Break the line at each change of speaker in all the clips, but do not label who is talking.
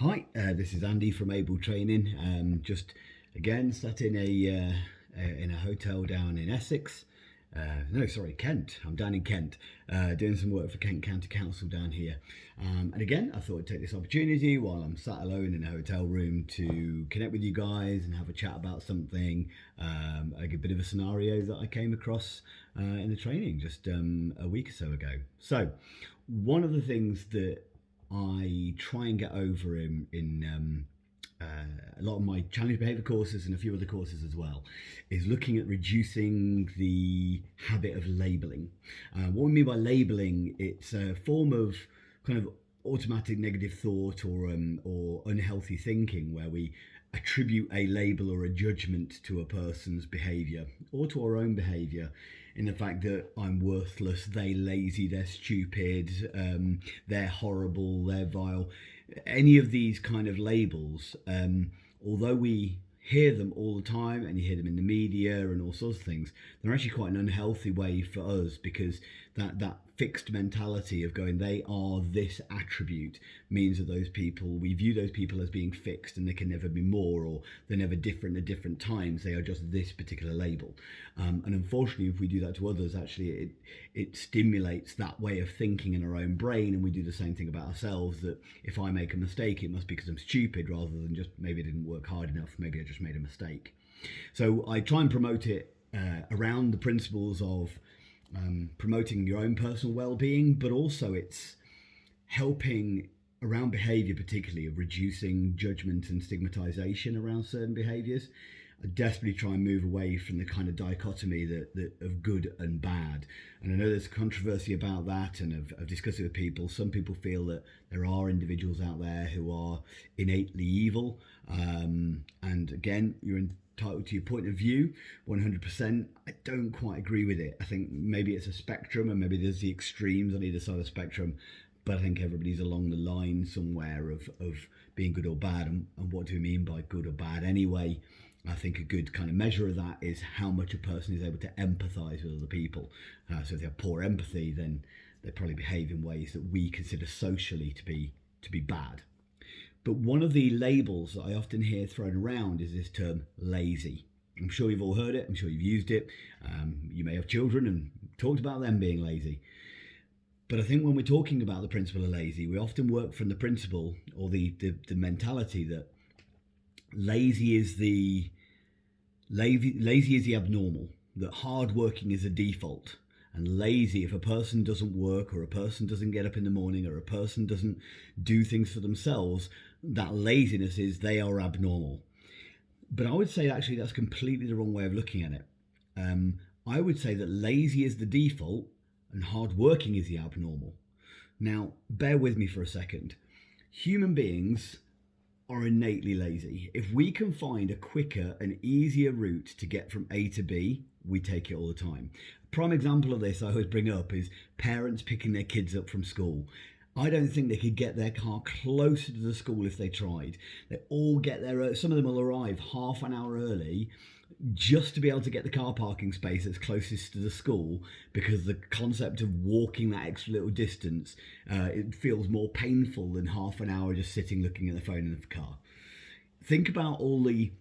Hi, this is Andy from Able Training. Just again sat in a hotel down in Essex. No, sorry, Kent. I'm down in Kent, doing some work for Kent County Council down here. And again, I thought I'd take this opportunity while I'm sat alone in a hotel room to connect with you guys and have a chat about something, like a bit of a scenario that I came across in the training just a week or so ago. So, one of the things that I try and get over in a lot of my challenge behavior courses and a few other courses as well is looking at reducing the habit of labeling. What we mean by labeling, it's a form of kind of automatic negative thought or unhealthy thinking where we attribute a label or a judgment to a person's behavior or to our own behavior, in the fact that I'm worthless, they lazy, they're stupid, they're horrible, they're vile. Any of these kind of labels, although we hear them all the time and you hear them in the media and all sorts of things, they're actually quite an unhealthy way for us, because that fixed mentality of going, they are this attribute, means that those people, we view those people as being fixed and they can never be more, or they're never different at different times, they are just this particular label. And unfortunately, if we do that to others, actually it stimulates that way of thinking in our own brain, and we do the same thing about ourselves, that if I make a mistake, it must be because I'm stupid, rather than just maybe I didn't work hard enough, maybe I just made a mistake. So I try and promote it around the principles of promoting your own personal well-being, but also it's helping around behavior, particularly of reducing judgment and stigmatization around certain behaviors. I desperately try and move away from the kind of dichotomy that of good and bad. And I know there's controversy about that, and I've discussed it with people. Some people feel that there are individuals out there who are innately evil. And again, you're entitled to your point of view, 100%. I don't quite agree with it. I think maybe it's a spectrum, and maybe there's the extremes on either side of the spectrum. But I think everybody's along the line somewhere of being good or bad. And what do we mean by good or bad anyway? I think a good kind of measure of that is how much a person is able to empathise with other people. So if they have poor empathy, then they probably behave in ways that we consider socially to be bad. But one of the labels that I often hear thrown around is this term lazy. I'm sure you've all heard it. I'm sure you've used it. You may have children and talked about them being lazy. But I think when we're talking about the principle of lazy, we often work from the principle or the mentality that lazy is the abnormal, that hard working is a default, and lazy, if a person doesn't work, or a person doesn't get up in the morning, or a person doesn't do things for themselves, that laziness is they are abnormal. But I would say actually that's completely the wrong way of looking at it. I would say that lazy is the default and hard working is the abnormal. Now, bear with me for a second. Human beings are innately lazy. If we can find a quicker and easier route to get from A to B, we take it all the time. A prime example of this I always bring up is parents picking their kids up from school. I don't think they could get their car closer to the school if they tried. They all get there, some of them will arrive half an hour early just to be able to get the car parking space that's closest to the school, because the concept of walking that extra little distance, it feels more painful than half an hour just sitting looking at the phone in the car. Think about all the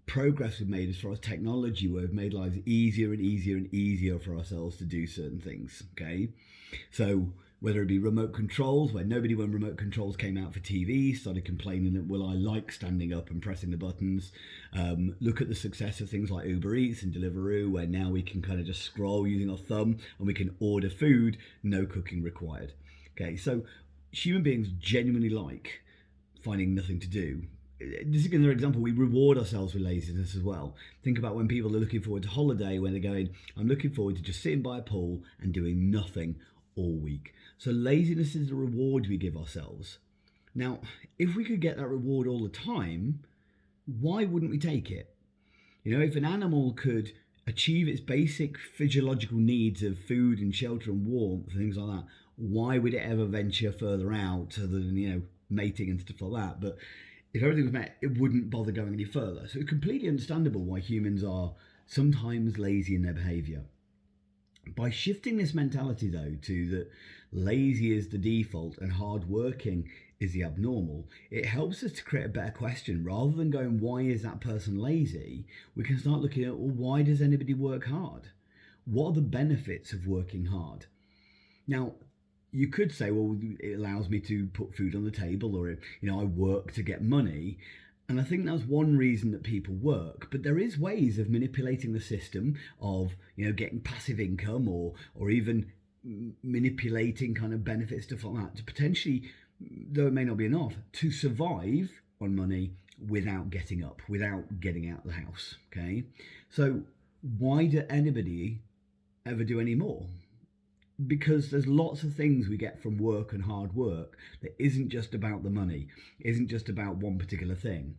progress we've made as far as technology, where we've made lives easier and easier and easier for ourselves to do certain things. Okay, so whether it be remote controls, where nobody, when remote controls came out for TV, started complaining that, well, I like standing up and pressing the buttons. Look at the success of things like Uber Eats and Deliveroo, where now we can kind of just scroll using our thumb and we can order food, no cooking required. Okay, so human beings genuinely like finding nothing to do. This is another example. We reward ourselves with laziness as well. Think about when people are looking forward to holiday, when they're going, I'm looking forward to just sitting by a pool and doing nothing all week. So laziness is the reward we give ourselves. Now, if we could get that reward all the time, why wouldn't we take it? You know, if an animal could achieve its basic physiological needs of food and shelter and warmth and things like that, why would it ever venture further out other than, mating and stuff like that? But if everything was met, it wouldn't bother going any further. So it's completely understandable why humans are sometimes lazy in their behaviour. By shifting this mentality, though, to that lazy is the default and hardworking is the abnormal, it helps us to create a better question. Rather than going, why is that person lazy? We can start looking at, well, why does anybody work hard? What are the benefits of working hard? Now, you could say, well, it allows me to put food on the table, or, I work to get money. And I think that's one reason that people work. But there is ways of manipulating the system of, getting passive income, or even manipulating kind of benefits, stuff like that, to potentially, though it may not be enough, to survive on money without getting up, without getting out of the house. Okay. So why do anybody ever do any more? Because there's lots of things we get from work and hard work that isn't just about the money, isn't just about one particular thing.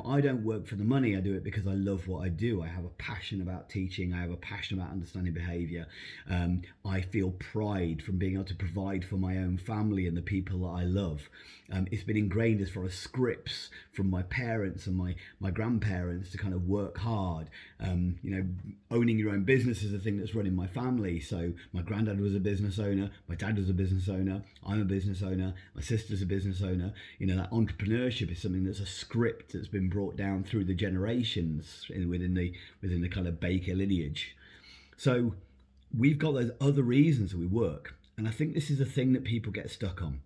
I don't work for the money. I do it because I love what I do. I have a passion about teaching. I have a passion about understanding behavior. I feel pride from being able to provide for my own family and the people that I love. It's been ingrained as far as scripts from my parents and my grandparents to kind of work hard. Owning your own business is a thing that's run in my family. So my granddad was a business owner, my dad was a business owner, I'm a business owner, my sister's a business owner. That entrepreneurship is something that's a script that's been brought down through the generations within the kind of Baker lineage. So we've got those other reasons that we work, and I think this is a thing that people get stuck on.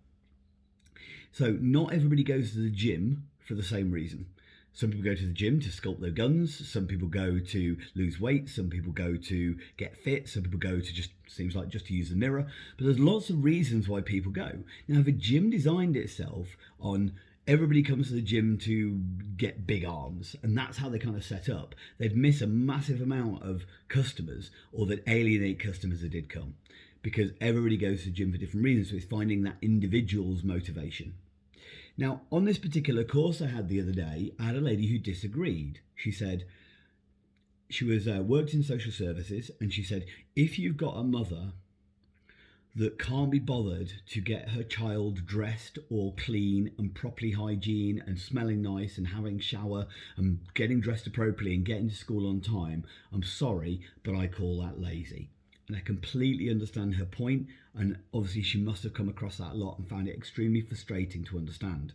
So not everybody goes to the gym for the same reason. Some people go to the gym to sculpt their guns. Some people go to lose weight. Some people go to get fit. Some people go to just to use the mirror. But there's lots of reasons why people go. Now, if a gym designed itself on everybody comes to the gym to get big arms, and that's how they kind of set up, they'd miss a massive amount of customers, or they'd alienate customers that did come, because everybody goes to the gym for different reasons. So it's finding that individual's motivation. Now, on this particular course I had the other day, I had a lady who disagreed. She said she was worked in social services, and she said, if you've got a mother that can't be bothered to get her child dressed or clean and properly hygiene and smelling nice and having a shower and getting dressed appropriately and getting to school on time, I'm sorry, but I call that lazy. And I completely understand her point, and obviously she must have come across that a lot and found it extremely frustrating to understand.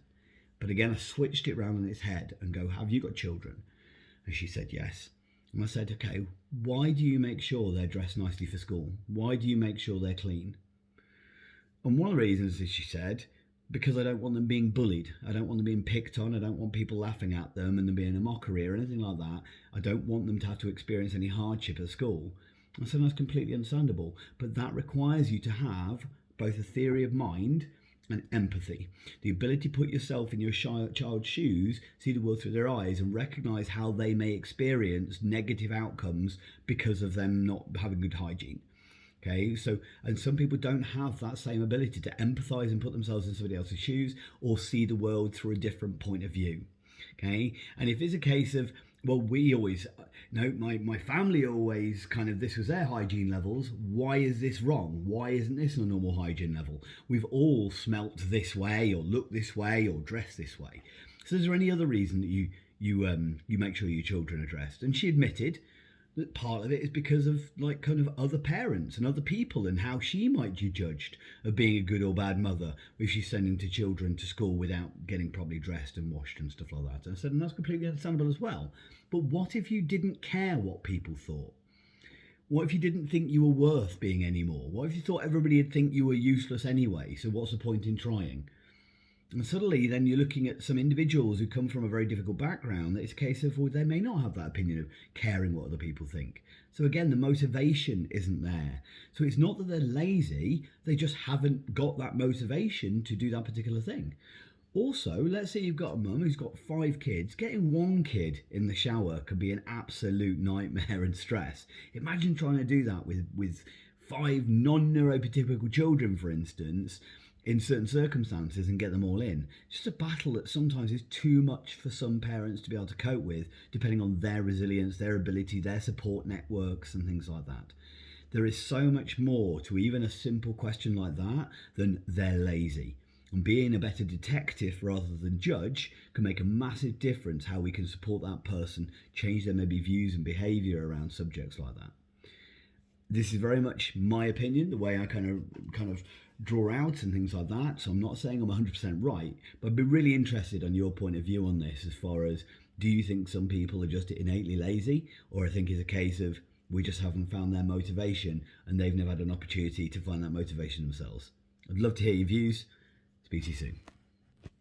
But again, I switched it round on its head and go, have you got children? And she said yes. And I said, okay, why do you make sure they're dressed nicely for school? Why do you make sure they're clean? And one of the reasons is, she said, because I don't want them being bullied. I don't want them being picked on. I don't want people laughing at them and them being a mockery or anything like that. I don't want them to have to experience any hardship at school. I said, that's completely understandable, but that requires you to have both a theory of mind and empathy, the ability to put yourself in your child's shoes, see the world through their eyes, and recognize how they may experience negative outcomes because of them not having good hygiene. Okay, so, and some people don't have that same ability to empathize and put themselves in somebody else's shoes, or see the world through a different point of view. Okay, and if it's a case of, well, we always, my family always kind of, this was their hygiene levels, why is this wrong? Why isn't this a normal hygiene level? We've all smelt this way, or looked this way, or dressed this way. So is there any other reason that you make sure your children are dressed? And she admitted that part of it is because of kind of other parents and other people, and how she might be judged of being a good or bad mother if she's sending the children to school without getting properly dressed and washed and stuff like that. And I said, and that's completely understandable as well. But what if you didn't care what people thought? What if you didn't think you were worth being anymore? What if you thought everybody would think you were useless anyway? So what's the point in trying? And suddenly then you're looking at some individuals who come from a very difficult background, that it's a case of, well, they may not have that opinion of caring what other people think. So again, the motivation isn't there. So it's not that they're lazy, they just haven't got that motivation to do that particular thing. Also, let's say you've got a mum who's got 5 kids. Getting one kid in the shower could be an absolute nightmare and stress. Imagine trying to do that with 5 non-neurotypical children, for instance, in certain circumstances, and get them all in. It's just a battle that sometimes is too much for some parents to be able to cope with, depending on their resilience, their ability, their support networks and things like that. There is so much more to even a simple question like that than they're lazy. And being a better detective rather than judge can make a massive difference how we can support that person, change their maybe views and behaviour around subjects like that. this is very much my opinion, the way I kind of draw out and things like that. So I'm not saying I'm 100% right, but I'd be really interested on your point of view on this, as far as, do you think some people are just innately lazy, or I think it's a case of we just haven't found their motivation and they've never had an opportunity to find that motivation themselves? I'd love to hear your views. Speak to you soon.